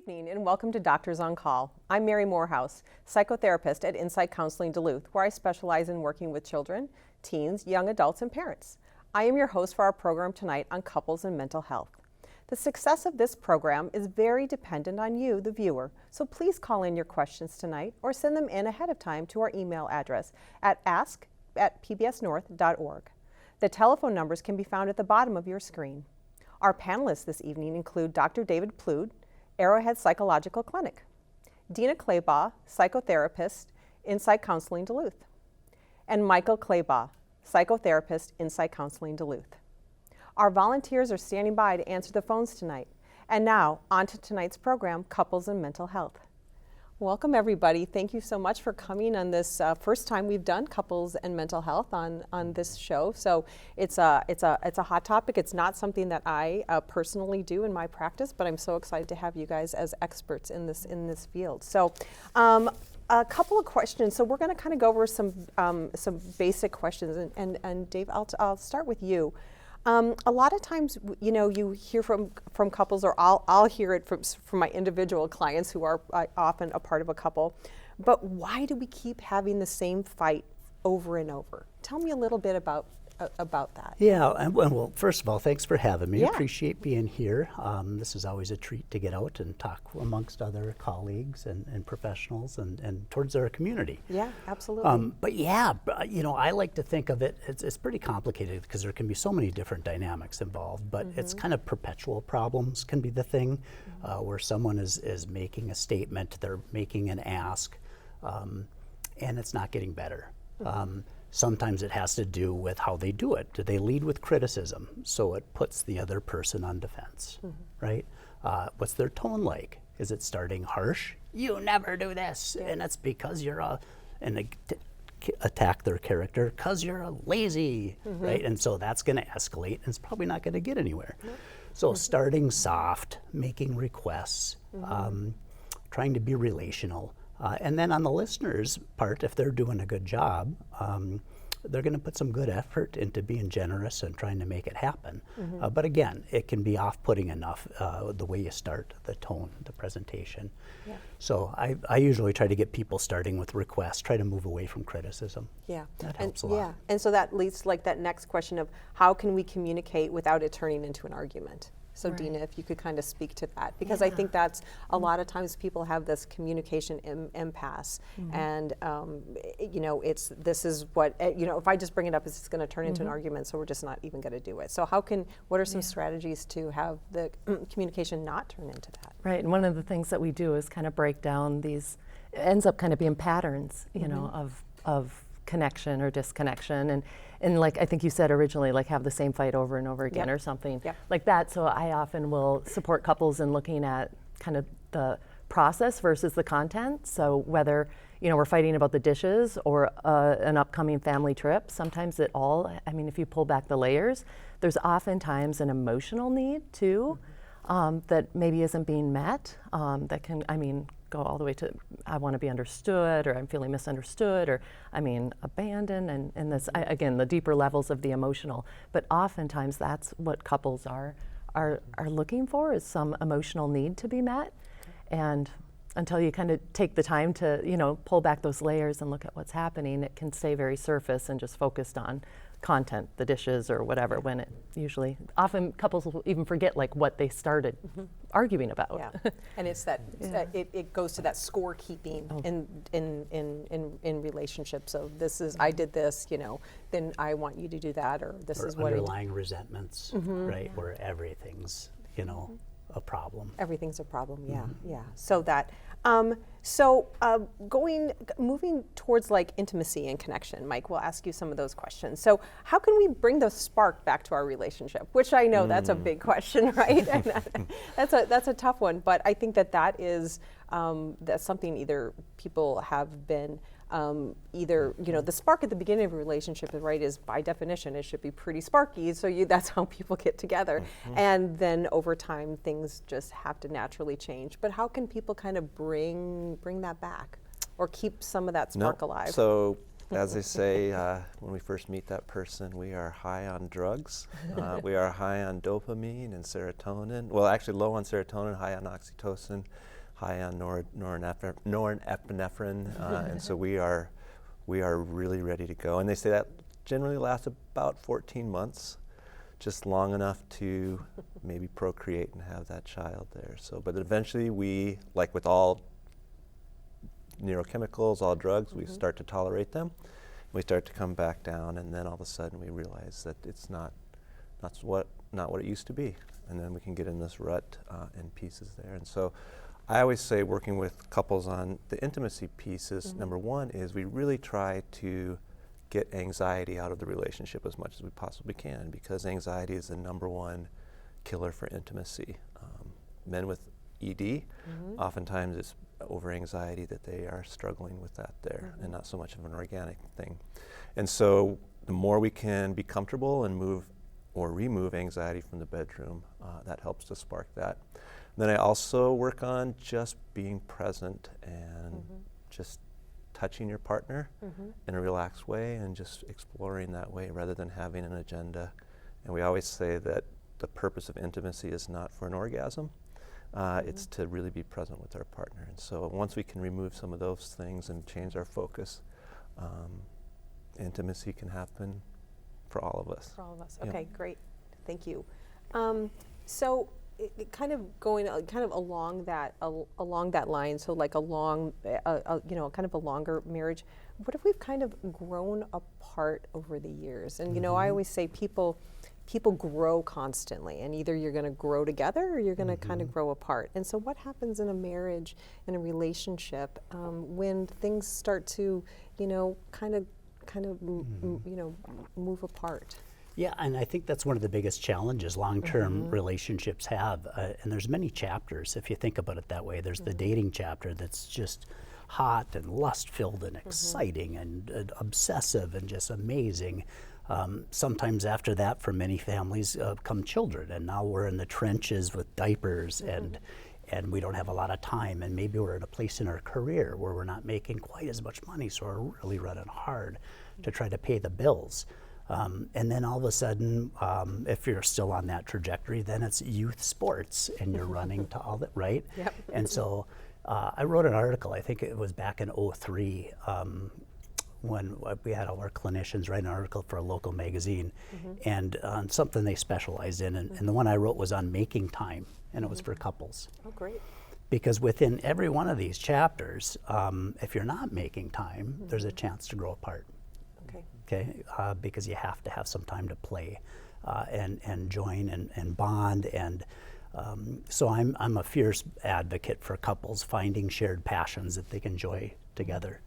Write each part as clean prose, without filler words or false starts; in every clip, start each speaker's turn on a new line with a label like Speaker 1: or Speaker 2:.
Speaker 1: evening and welcome to Doctors on Call. I'm Mary Morehouse, psychotherapist at Insight Counseling Duluth, where I specialize in working with children, teens, young adults, and parents. I am your host for our program tonight on couples and mental health. The success of this program is very dependent on you, the viewer, so please call in your questions tonight or send them in ahead of time to our email address at ask@pbsnorth.org. The telephone numbers can be found at the bottom of your screen. Our panelists this evening include Dr. David Plood, Arrowhead Psychological Clinic, Dina Claybaugh, psychotherapist, Insight Counseling Duluth, and Michael Claybaugh, psychotherapist, Insight Counseling Duluth. Our volunteers are standing by to answer the phones tonight. And now, on to tonight's program, Couples and Mental Health. Welcome, everybody. Thank you so much for coming on this first time we've done couples and mental health on this show. So it's a hot topic. It's not something that I personally do in my practice, but I'm so excited to have you guys as experts in this field. So a couple of questions. So we're going to kind of go over some basic questions. And Dave, I'll start with you. A lot of times, you know, you hear from couples, or I'll hear it from my individual clients who are often a part of a couple. But why do we keep having the same fight over and over? Tell me a little bit about that.
Speaker 2: Yeah, and well, first of all, thanks for having me.
Speaker 1: Yeah.
Speaker 2: Appreciate being here. This is always a treat to get out and talk amongst other colleagues and professionals and towards our community.
Speaker 1: Yeah, absolutely.
Speaker 2: But yeah, you know, I like to think of it, it's pretty complicated because there can be so many different dynamics involved, but it's kind of perpetual problems can be the thing, where someone is making a statement, they're making an ask, and it's not getting better. Sometimes it has to do with how they do it. Do they lead with criticism? So it puts the other person on defense, right? What's their tone like? Is it starting harsh? You never do this, and it's because you're attack their character because you're a lazy, right? And so that's going to escalate, and it's probably not going to get anywhere. So starting soft, making requests, trying to be relational. And then on the listener's part, if they're doing a good job, they're going to put some good effort into being generous and trying to make it happen. But again, it can be off-putting enough, the way you start, the tone, the presentation. Yeah. So I usually try to get people starting with requests, try to move away from criticism.
Speaker 1: Yeah.
Speaker 2: That helps a lot.
Speaker 1: Yeah, and so that leads to like that next question of how can we communicate without it turning into an argument? So right. Dina, if you could kind of speak to that, because I think that's a lot of times people have this communication impasse, and you know, this is what you know. If I just bring it up, it's going to turn into an argument, so we're just not even going to do it. So what are some strategies to have the communication not turn into that?
Speaker 3: Right, and one of the things that we do is kind of break down these. It ends up kind of being patterns, you know, of connection or disconnection, and like I think you said originally, like have the same fight over and over again or something like that. So I often will support couples in looking at kind of the process versus the content. So whether, you know, we're fighting about the dishes or an upcoming family trip, sometimes I mean, if you pull back the layers, there's oftentimes an emotional need too, that maybe isn't being met, that can, I mean, go all the way to I want to be understood, or I'm feeling misunderstood, or I mean abandoned, and this again the deeper levels of the emotional. But oftentimes that's what couples are looking for, is some emotional need to be met. And until you kind of take the time to, you know, pull back those layers and look at what's happening, it can stay very surface and just focused on content, the dishes or whatever, when it usually, often couples will even forget like what they started arguing about.
Speaker 1: Yeah, and it's that, it goes to that scorekeeping in relationships. So this is, I did this, you know, then I want you to do that, or this is what
Speaker 2: underlying resentments, right, where everything's, you know, a problem.
Speaker 1: Everything's a problem, yeah. So that, moving towards like intimacy and connection, Mike, we'll ask you some of those questions. So how can we bring the spark back to our relationship? Which I know that's a big question, right? that's a tough one, but I think that is, that's something either people have been, either, you know, the spark at the beginning of a relationship, right, is by definition, it should be pretty sparky, so that's how people get together. And then over time, things just have to naturally change. But how can people kind of bring that back, or keep some of that spark alive?
Speaker 4: So, as they say, when we first meet that person, we are high on drugs. We are high on dopamine and serotonin. Well, actually low on serotonin, high on oxytocin. high on norepinephrine, and so we are really ready to go. And they say that generally lasts about 14 months, just long enough to maybe procreate and have that child there. So, but eventually we, like with all neurochemicals, all drugs, we start to tolerate them. We start to come back down, and then all of a sudden we realize that it's not what it used to be. And then we can get in this rut and pieces there. And so I always say, working with couples on the intimacy pieces, number one is we really try to get anxiety out of the relationship as much as we possibly can, because anxiety is the number one killer for intimacy. Men with ED, oftentimes it's over anxiety that they are struggling with that there, and not so much of an organic thing. And so the more we can be comfortable and move or remove anxiety from the bedroom, that helps to spark that. Then I also work on just being present and just touching your partner in a relaxed way and just exploring that way rather than having an agenda. And we always say that the purpose of intimacy is not for an orgasm. It's to really be present with our partner. And so once we can remove some of those things and change our focus, intimacy can happen for all of us.
Speaker 1: For all of us. Okay, great. Thank you. So kind of going kind of along that line, so like along kind of a longer marriage, what if we've kind of grown apart over the years? And I always say people grow constantly, and either you're going to grow together or you're going to kind of grow apart. And so what happens in a marriage, in a relationship, when things start to kind of move apart?
Speaker 2: Yeah, and I think that's one of the biggest challenges long-term relationships have. And there's many chapters, if you think about it that way. There's the dating chapter that's just hot and lust-filled and exciting and obsessive and just amazing. Sometimes after that, for many families, come children. And now we're in the trenches with diapers and we don't have a lot of time. And maybe we're at a place in our career where we're not making quite as much money, so we're really running hard to try to pay the bills. And then all of a sudden, if you're still on that trajectory, then it's youth sports and you're running to all that, right?
Speaker 1: Yep.
Speaker 2: And so I wrote an article, I think it was back in '03, when we had all our clinicians write an article for a local magazine, and on something they specialized in. And the one I wrote was on making time, and it was for couples.
Speaker 1: Oh, great.
Speaker 2: Because within every one of these chapters, if you're not making time, there's a chance to grow apart. Okay, because you have to have some time to play and join and bond. And so I'm a fierce advocate for couples finding shared passions that they can enjoy together,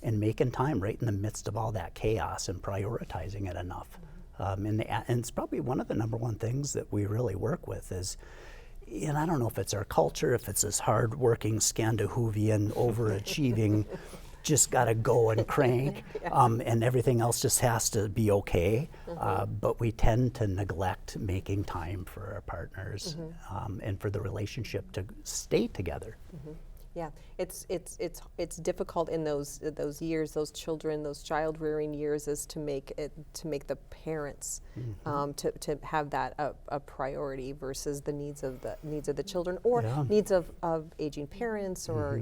Speaker 2: and making time right in the midst of all that chaos and prioritizing it enough. And it's probably one of the number one things that we really work with is, and I don't know if it's our culture, if it's this hard-working, Scandinavian, overachieving, just got to go and crank, and everything else just has to be okay. But we tend to neglect making time for our partners and for the relationship to stay together.
Speaker 1: Yeah, it's difficult in those years, those children, those child rearing years, is to make the parents to have that a priority versus the needs of the children, or needs of aging parents, or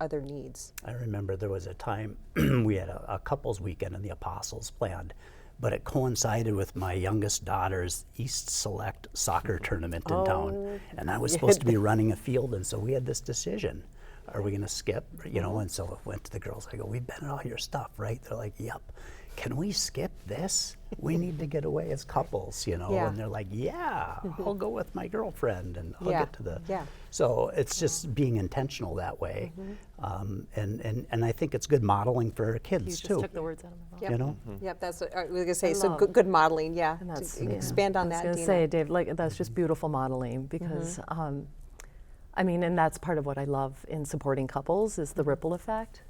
Speaker 1: other needs.
Speaker 2: I remember there was a time we had a couples weekend in the Apostles planned, but it coincided with my youngest daughter's East Select soccer tournament in town. And I was supposed to be running a field, and so we had this decision. Are we gonna skip? And so I went to the girls, I go, we've been at all your stuff, right? They're like, yep. Can we skip this? We need to get away as couples, And they're like, yeah, I'll go with my girlfriend and I'll get to the... So it's just being intentional that way. And I think it's good modeling for our kids,
Speaker 3: You just
Speaker 2: too.
Speaker 3: took the words out of my mouth.
Speaker 1: Yep, that's what I was gonna say. So good modeling,
Speaker 3: And that's,
Speaker 1: to expand on that,
Speaker 3: I was
Speaker 1: Dina.
Speaker 3: going to say, Dave, that's just beautiful modeling, because and that's part of what I love in supporting couples is the ripple effect.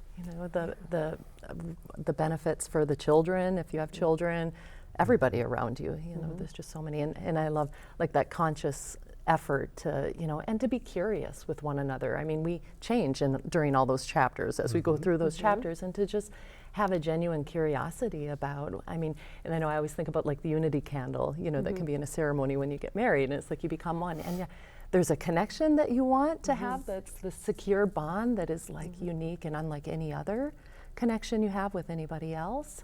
Speaker 3: The benefits for the children, if you have children, everybody around you. There's just so many, and I love like that conscious effort to and to be curious with one another. I mean, we change during all those chapters as we go through those chapters, and to just have a genuine curiosity about. I mean, and I know I always think about like the unity candle, that can be in a ceremony when you get married, and it's like you become one, and there's a connection that you want to have that's the secure bond that is like unique and unlike any other connection you have with anybody else.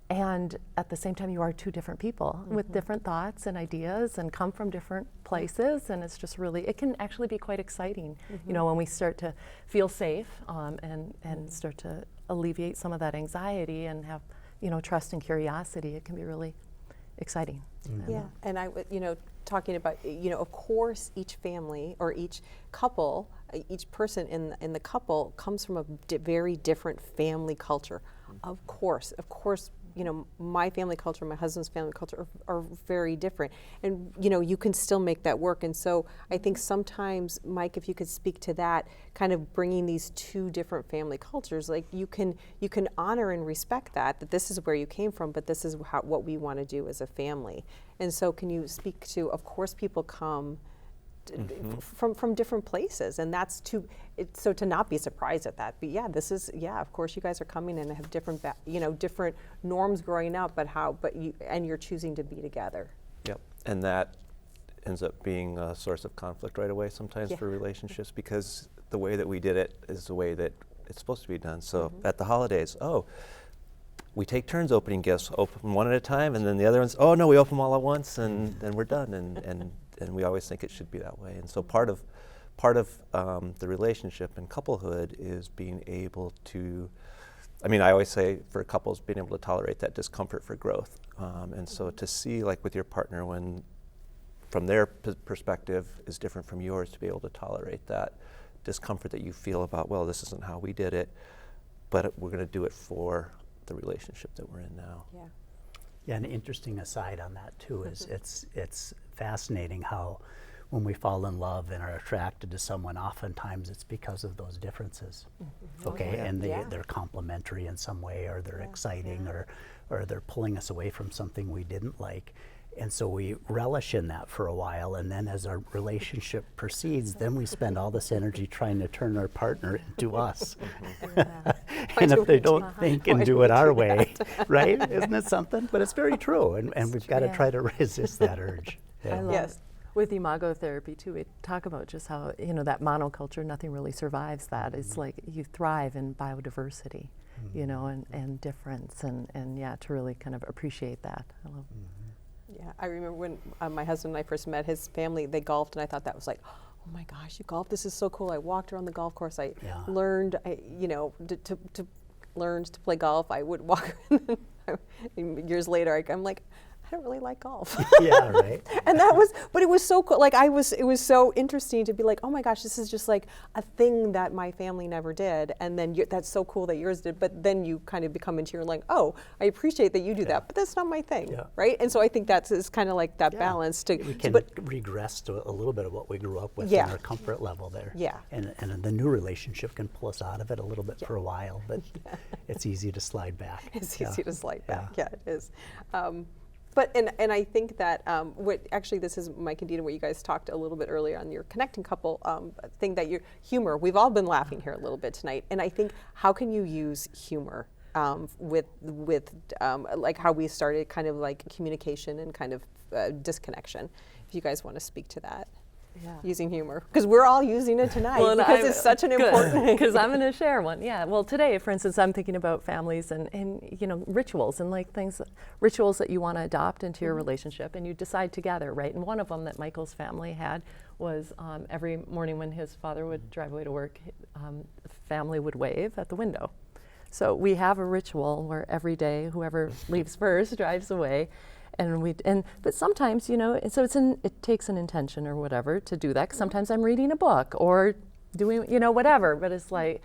Speaker 3: And at the same time, you are two different people with different thoughts and ideas and come from different places. And it's just really, it can actually be quite exciting, you know, when we start to feel safe and start to alleviate some of that anxiety and have, you know, trust and curiosity. It can be really exciting.
Speaker 1: Yeah, and you know, talking about, you know, of course, each family or each couple, each person in the couple comes from a very different family culture. Of course, you know, my family culture, my husband's family culture are very different, and you know, you can still make that work. And so I think sometimes, Mike, if you could speak to that, kind of bringing these two different family cultures, like you can honor and respect that this is where you came from, but this is what we want to do as a family. And so can you speak to, of course, people come from different places, and that's so to not be surprised at that. But yeah, this is, yeah, of course you guys are coming and have different you know, different norms growing up, but you're choosing to be together.
Speaker 4: Yep, and that ends up being a source of conflict right away sometimes for relationships, because the way that we did it is the way that it's supposed to be done. So at the holidays, we take turns opening gifts, open one at a time, and then the other ones, oh no, we open them all at once, and then we're done. And we always think it should be that way. And so part of the relationship and couplehood is being able to, I mean, I always say for couples, being able to tolerate that discomfort for growth. And so to see, like with your partner, when from their perspective is different from yours, to be able to tolerate that discomfort that you feel about, well, this isn't how we did it, but we're going to do it for the relationship that we're in now.
Speaker 1: Yeah.
Speaker 2: Yeah, an interesting aside on that too is it's fascinating how when we fall in love and are attracted to someone, oftentimes it's because of those differences. Okay, and they're complementary in some way, or they're exciting, or they're pulling us away from something we didn't like. And so we relish in that for a while, and then as our relationship proceeds, then we spend all this energy trying to turn our partner into us. And if they don't think and do it our way, right? Isn't it something? But it's very true, and we've got to try to resist that urge.
Speaker 3: I love it. With imago therapy too, we talk about just how, you know, that monoculture, nothing really survives that. It's like you thrive in biodiversity, you know, and difference, and yeah, to really kind of appreciate that. I love
Speaker 1: Yeah, I remember when my husband and I first met, his family, they golfed, and I thought that was like, oh my gosh, you golf, this is so cool. I walked around the golf course, I learned, you know, learned to play golf. I would walk, and years later, I'm like, I don't really like golf.
Speaker 2: Yeah, right.
Speaker 1: And that was, but it was so cool. Like it was so interesting to be like, oh my gosh, this is just like a thing that my family never did. And then that's so cool that yours did. But then you kind of become into your like, oh, I appreciate that you do that, but that's not my thing, right? And so I think is kind of like that balance to.
Speaker 2: We can regress to a little bit of what we grew up with in our comfort level there.
Speaker 1: Yeah.
Speaker 2: And the new relationship can pull us out of it a little bit for a while, but it's easy to slide back.
Speaker 1: It's easy to slide back. Yeah, it is. But and I think that actually this is Mike and Dina, what you guys talked a little bit earlier on your connecting couple thing, that your humor. We've all been laughing here a little bit tonight, and I think how can you use humor with like how we started kind of like communication and kind of disconnection. If you guys want to speak to that. Yeah. Using humor, because we're all using it tonight, because it's such an important.
Speaker 3: Because I'm going to share one. Yeah. Well, today, for instance, I'm thinking about families and you know, rituals and like rituals that you want to adopt into your relationship, and you decide together, right? And one of them that Michael's family had was every morning when his father would drive away to work, the family would wave at the window. So we have a ritual where every day whoever leaves first drives away. But sometimes, you know, so it takes an intention or whatever to do that. 'Cause sometimes I'm reading a book or doing, you know, whatever. But it's like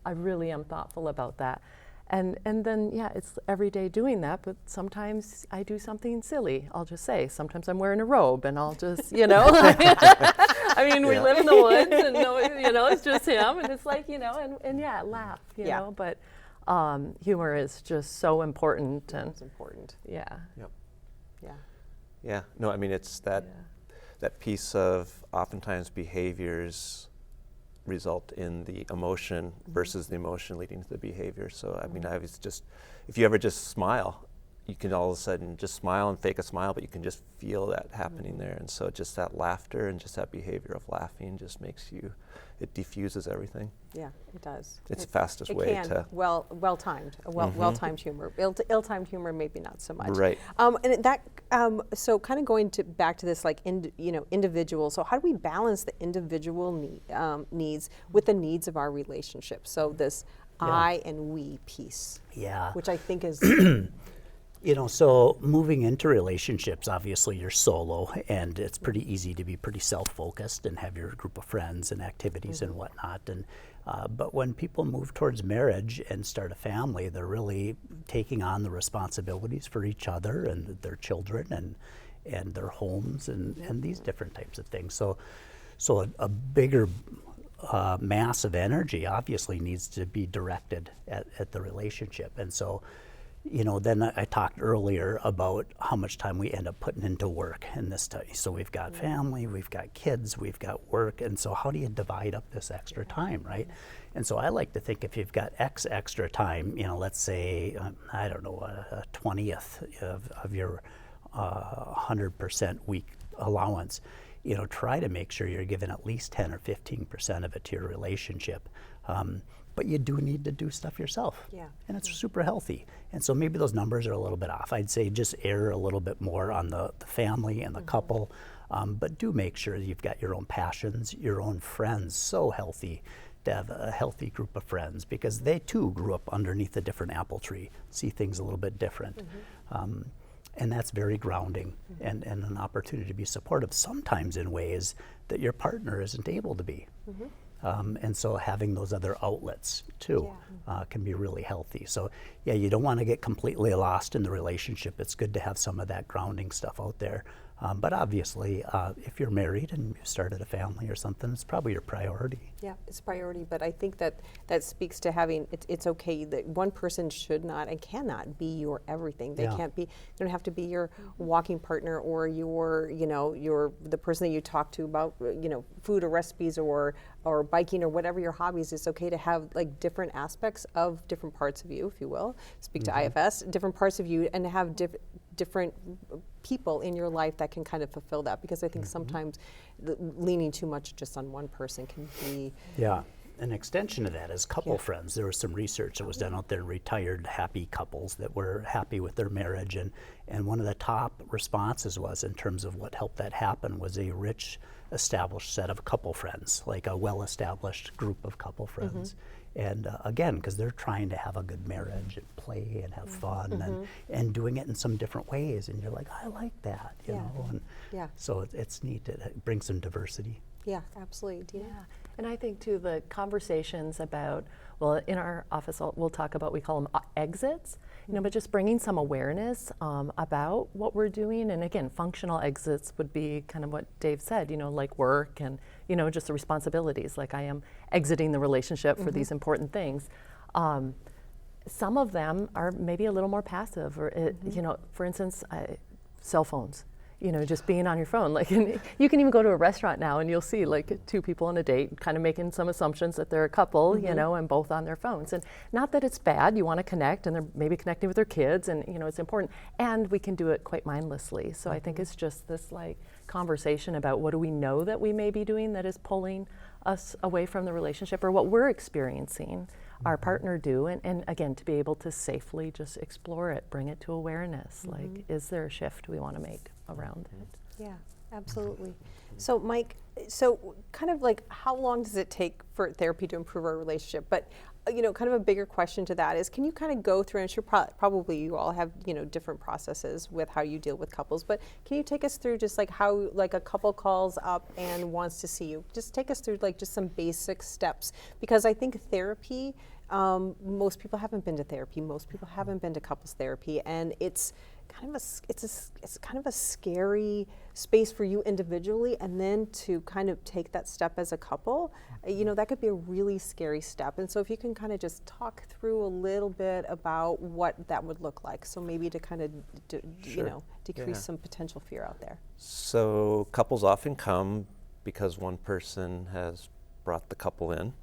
Speaker 3: I really am thoughtful about that, and then it's every day doing that. But sometimes I do something silly. I'll just say sometimes I'm wearing a robe, and I'll just, you know, I mean, we live in the woods, and you know, it's just him, and it's like, you know, and laugh, you know. But humor is just so important, and
Speaker 1: it's important.
Speaker 3: Yeah.
Speaker 4: Yep.
Speaker 1: Yeah.
Speaker 4: Yeah. No, I mean, it's that piece of oftentimes behaviors result in the emotion versus the emotion leading to the behavior. So I mean, if you ever just smile, you can all of a sudden just smile and fake a smile, but you can just feel that happening there. And so just that laughter and just that behavior of laughing just makes it diffuses everything.
Speaker 1: Yeah, it does.
Speaker 4: It's the fastest
Speaker 1: it
Speaker 4: way
Speaker 1: can.
Speaker 4: to.
Speaker 1: Well-timed, well-timed humor. Ill-timed humor, maybe not so much.
Speaker 4: Right.
Speaker 1: And that, so kind of going back to this, like, individual. So how do we balance the individual needs with the needs of our relationship? So this I and we piece.
Speaker 2: Yeah.
Speaker 1: Which I think is.
Speaker 2: So moving into relationships, obviously you're solo, and it's pretty easy to be pretty self-focused and have your group of friends and activities and whatnot. And but when people move towards marriage and start a family, they're really taking on the responsibilities for each other and their children and their homes and these different types of things. So a bigger mass of energy obviously needs to be directed at the relationship. And so, then I talked earlier about how much time we end up putting into work in this study. So we've got family, we've got kids, we've got work, and so how do you divide up this extra time, right? And so I like to think if you've got X extra time, let's say, I don't know, a 20th of your 100% week allowance, try to make sure you're giving at least 10 or 15% of it to your relationship. But you do need to do stuff yourself.
Speaker 1: Yeah.
Speaker 2: And it's super healthy. And so maybe those numbers are a little bit off. I'd say just err a little bit more on the family and the couple, but do make sure that you've got your own passions, your own friends. So healthy to have a healthy group of friends, because they too grew up underneath a different apple tree, see things a little bit different. And that's very grounding and an opportunity to be supportive, sometimes in ways that your partner isn't able to be. And so having those other outlets too can be really healthy. So yeah, you don't want to get completely lost in the relationship. It's good to have some of that grounding stuff out there. But obviously, if you're married and you started a family or something, it's probably your priority.
Speaker 1: Yeah, it's a priority, but I think that speaks to having, it's okay that one person should not and cannot be your everything. They can't be, they don't have to be your walking partner or your, the person that you talk to about, food or recipes or biking or whatever your hobbies. It's okay to have like different aspects of different parts of you, if you will. Speak to IFS, different parts of you, and to have different people in your life that can kind of fulfill that, because I think sometimes leaning too much just on one person can be.
Speaker 2: Yeah, an extension of that is couple friends. There was some research that was done out there, retired happy couples that were happy with their marriage, and one of the top responses was, in terms of what helped that happen, was a rich established set of couple friends, like a well-established group of couple friends. And again, because they're trying to have a good marriage and play and have fun and doing it in some different ways, and you're like, I like that, you know. And so it's neat to bring some diversity.
Speaker 1: Yeah, absolutely. Dina?
Speaker 3: Yeah, and I think too the conversations about, well, in our office we'll talk about, we call them exits, but just bringing some awareness about what we're doing. And again, functional exits would be kind of what Dave said, like work and just the responsibilities, like I am exiting the relationship for these important things. Some of them are maybe a little more passive, or for instance, cell phones. Just being on your phone. Like, and you can even go to a restaurant now and you'll see like two people on a date kind of making some assumptions that they're a couple, and both on their phones. And not that it's bad, you want to connect, and they're maybe connecting with their kids, and it's important. And we can do it quite mindlessly. So I think it's just this like conversation about what do we know that we may be doing that is pulling us away from the relationship, or what we're experiencing our partner do, and again, to be able to safely just explore it, bring it to awareness. Like, is there a shift we want to make around it?
Speaker 1: Yeah, absolutely. So Mike, so kind of like, how long does it take for therapy to improve our relationship? But kind of a bigger question to that is, can you kind of go through, and sure, probably you all have different processes with how you deal with couples, but can you take us through just like how like a couple calls up and wants to see you? Just take us through like just some basic steps, because I think therapy, most people haven't been to therapy, most people haven't been to couples therapy, and it's kind of a scary space for you individually, and then to kind of take that step as a couple, that could be a really scary step. And so if you can kind of just talk through a little bit about what that would look like, so maybe to kind of decrease some potential fear out there.
Speaker 4: So couples often come because one person has brought the couple in.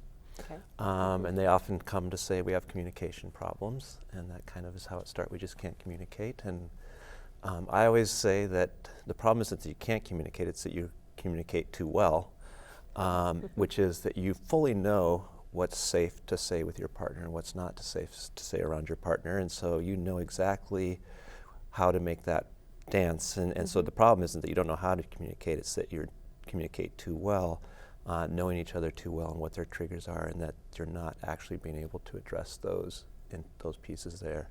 Speaker 1: Okay.
Speaker 4: And they often come to say we have communication problems, and that kind of is how it starts. We just can't communicate. And I always say that the problem isn't that you can't communicate, it's that you communicate too well, which is that you fully know what's safe to say with your partner and what's not safe to say around your partner. And so you know exactly how to make that dance. And so the problem isn't that you don't know how to communicate, it's that you communicate too well, knowing each other too well and what their triggers are, and that you're not actually being able to address those pieces there.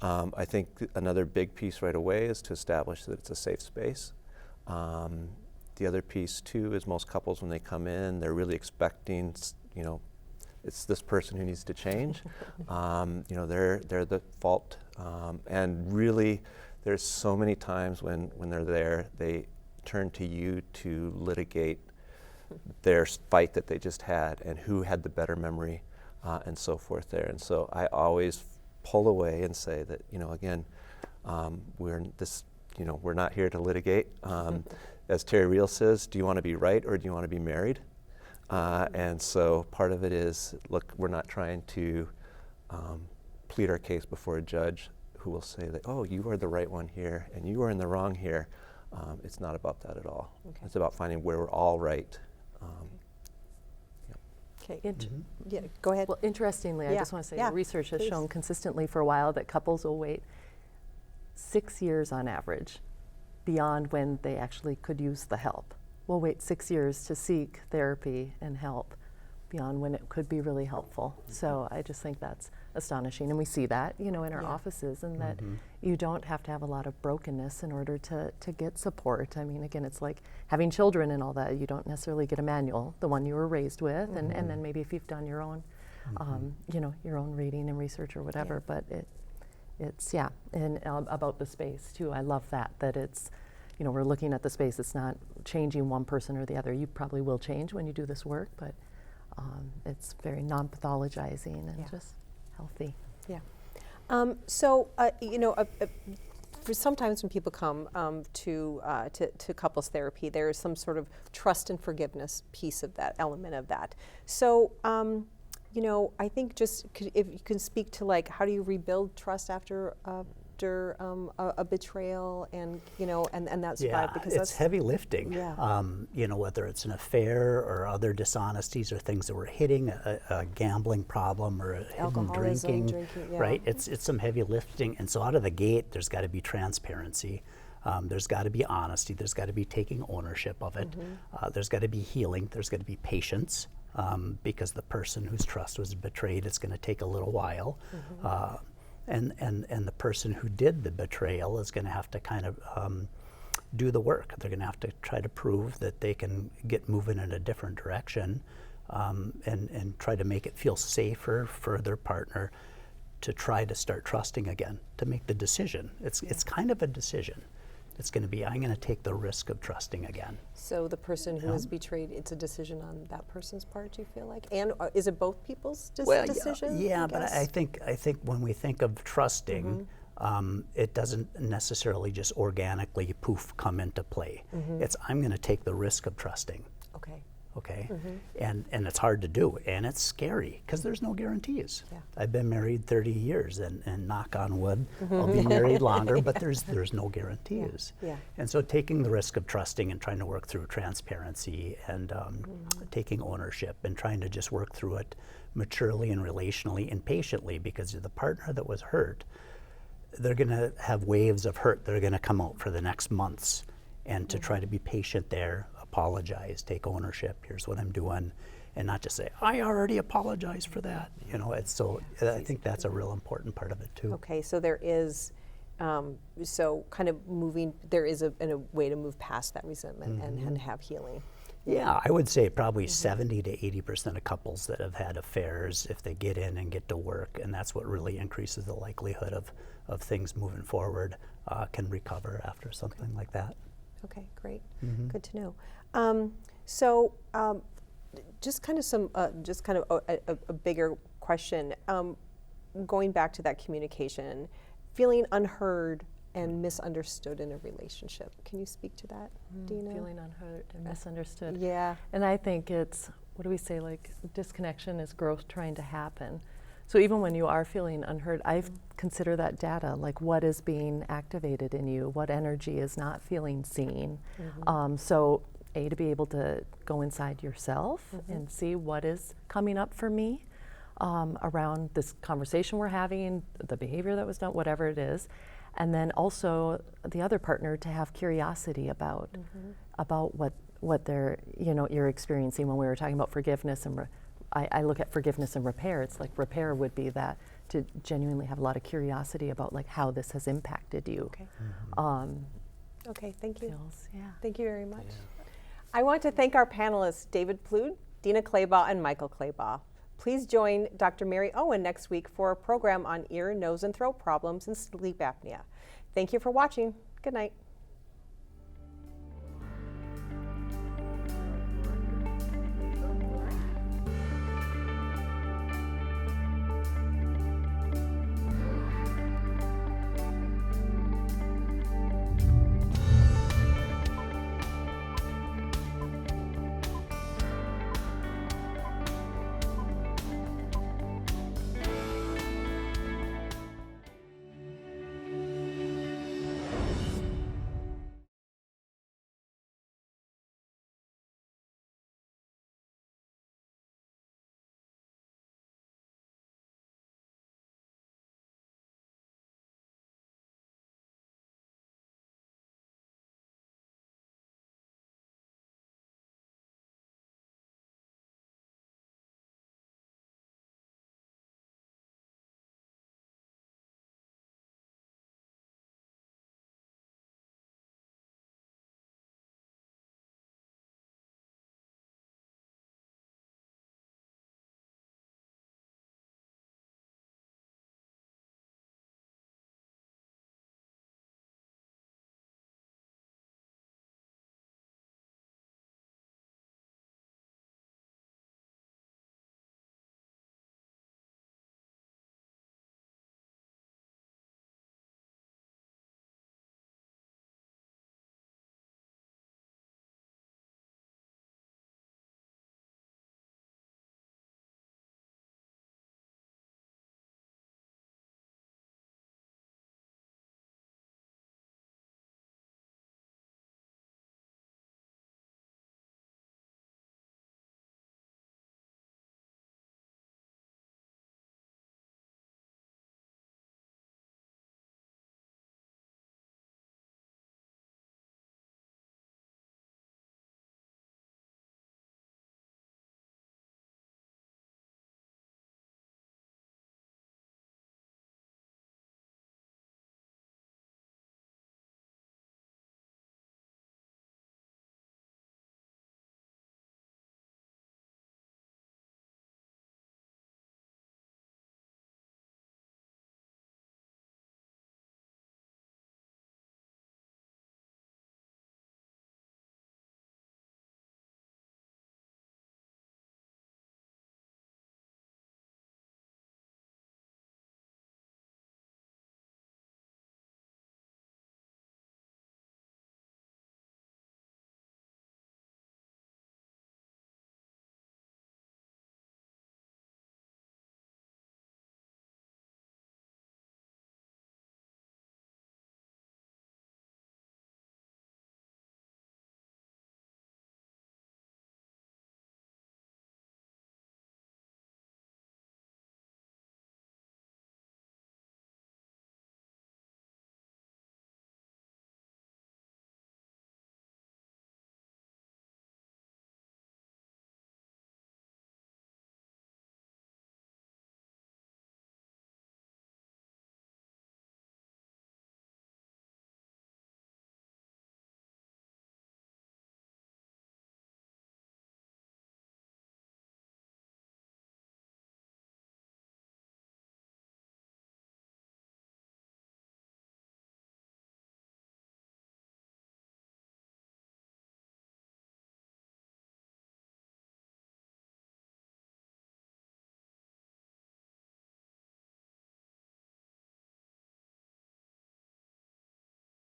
Speaker 4: I think another big piece right away is to establish that it's a safe space. The other piece too is most couples, when they come in, they're really expecting, it's this person who needs to change. They're the fault, and really, there's so many times when they're there, they turn to you to litigate their fight that they just had and who had the better memory, and so forth there. And so I always pull away and say that, again, we're not here to litigate. As Terry Real says, do you want to be right or do you want to be married? And so part of it is, look, we're not trying to plead our case before a judge who will say that, oh, you are the right one here and you are in the wrong here. It's not about that at all.
Speaker 1: Okay.
Speaker 4: It's about finding where we're all right.
Speaker 1: Okay. Yeah, go ahead.
Speaker 3: Well, interestingly, I
Speaker 1: Yeah.
Speaker 3: just want to say
Speaker 1: Yeah,
Speaker 3: the research has
Speaker 1: please.
Speaker 3: shown consistently for a while that couples will wait 6 years on average beyond when they actually could use the help. We'll wait 6 years to seek therapy and help beyond when it could be really helpful. So I just think that's astonishing, and we see that, in our
Speaker 1: Yeah.
Speaker 3: offices, and that you don't have to have a lot of brokenness in order to get support. I mean, again, it's like having children and all that. You don't necessarily get a manual, the one you were raised with, and then maybe if you've done your own, your own reading and research or whatever.
Speaker 1: Yeah.
Speaker 3: But it's and about the space too. I love that it's, we're looking at the space. It's not changing one person or the other. You probably will change when you do this work, but it's very non-pathologizing and just healthy.
Speaker 1: Yeah. For sometimes when people come to couples therapy, there is some sort of trust and forgiveness piece of that, element of that. So, I think if you can speak to how do you rebuild trust after a betrayal and that survive, because
Speaker 2: it's
Speaker 1: that's
Speaker 2: heavy lifting.
Speaker 1: Yeah.
Speaker 2: Whether it's an affair or other dishonesties or things that we're hitting, a gambling problem or a hidden
Speaker 1: Alcoholism,
Speaker 2: drinking,
Speaker 1: yeah.
Speaker 2: right? It's some heavy lifting, and so out of the gate, there's got to be transparency. There's got to be honesty. There's got to be taking ownership of it. There's got to be healing. There's got to be patience, because the person whose trust was betrayed, it's going to take a little while. And the person who did the betrayal is going to have to kind of do the work. They're going to have to try to prove that they can get moving in a different direction, and try to make it feel safer for their partner to try to start trusting again, to make the decision. It's kind of a decision. It's going to be, I'm going to take the risk of trusting again.
Speaker 1: So the person who is betrayed, it's a decision on that person's part, do you feel like? And is it both people's decision?
Speaker 2: Yeah, but I think when we think of trusting, it doesn't necessarily just organically come into play. It's, I'm going to take the risk of trusting. Okay. And it's hard to do, and it's scary because there's no guarantees.
Speaker 1: Yeah.
Speaker 2: I've been married 30 years, and knock on wood, I'll be married longer, but there's no guarantees.
Speaker 1: Yeah.
Speaker 2: And so taking the risk of trusting and trying to work through transparency and taking ownership and trying to just work through it maturely and relationally and patiently, because the partner that was hurt, they're going to have waves of hurt that are going to come out for the next months, and to try to be patient there, apologize, take ownership, here's what I'm doing, and not just say, I already apologized for that. It's so, I think that's a real important part of it too.
Speaker 1: Okay, so there is, so kind of moving, there is a way to move past that resentment and have healing.
Speaker 2: Yeah, I would say probably 70 to 80% of couples that have had affairs, if they get in and get to work, and that's what really increases the likelihood of things moving forward, can recover after something like that.
Speaker 1: Okay, great. Good to know. Just kind of a bigger question. Going back to that communication, feeling unheard and misunderstood in a relationship. Can you speak to that, Dina?
Speaker 3: Feeling unheard and misunderstood.
Speaker 1: Yeah.
Speaker 3: And I think it's, what do we say, like disconnection is growth trying to happen. So even when you are feeling unheard, I consider that data, like what is being activated in you, what energy is not feeling seen. So A, to be able to go inside yourself and see what is coming up for me around this conversation we're having, the behavior that was done, whatever it is. And then also the other partner to have curiosity about what they're, you're experiencing. When we were talking about forgiveness and I look at forgiveness and repair. It's like repair would be that to genuinely have a lot of curiosity about like how this has impacted you.
Speaker 1: Okay. Okay, thank you.
Speaker 3: Yeah.
Speaker 1: Thank you very much. I want to thank our panelists, David Plood, Dina Claybaugh, and Michael Claybaugh. Please join Dr. Mary Owen next week for a program on ear, nose, and throat problems and sleep apnea. Thank you for watching. Good night.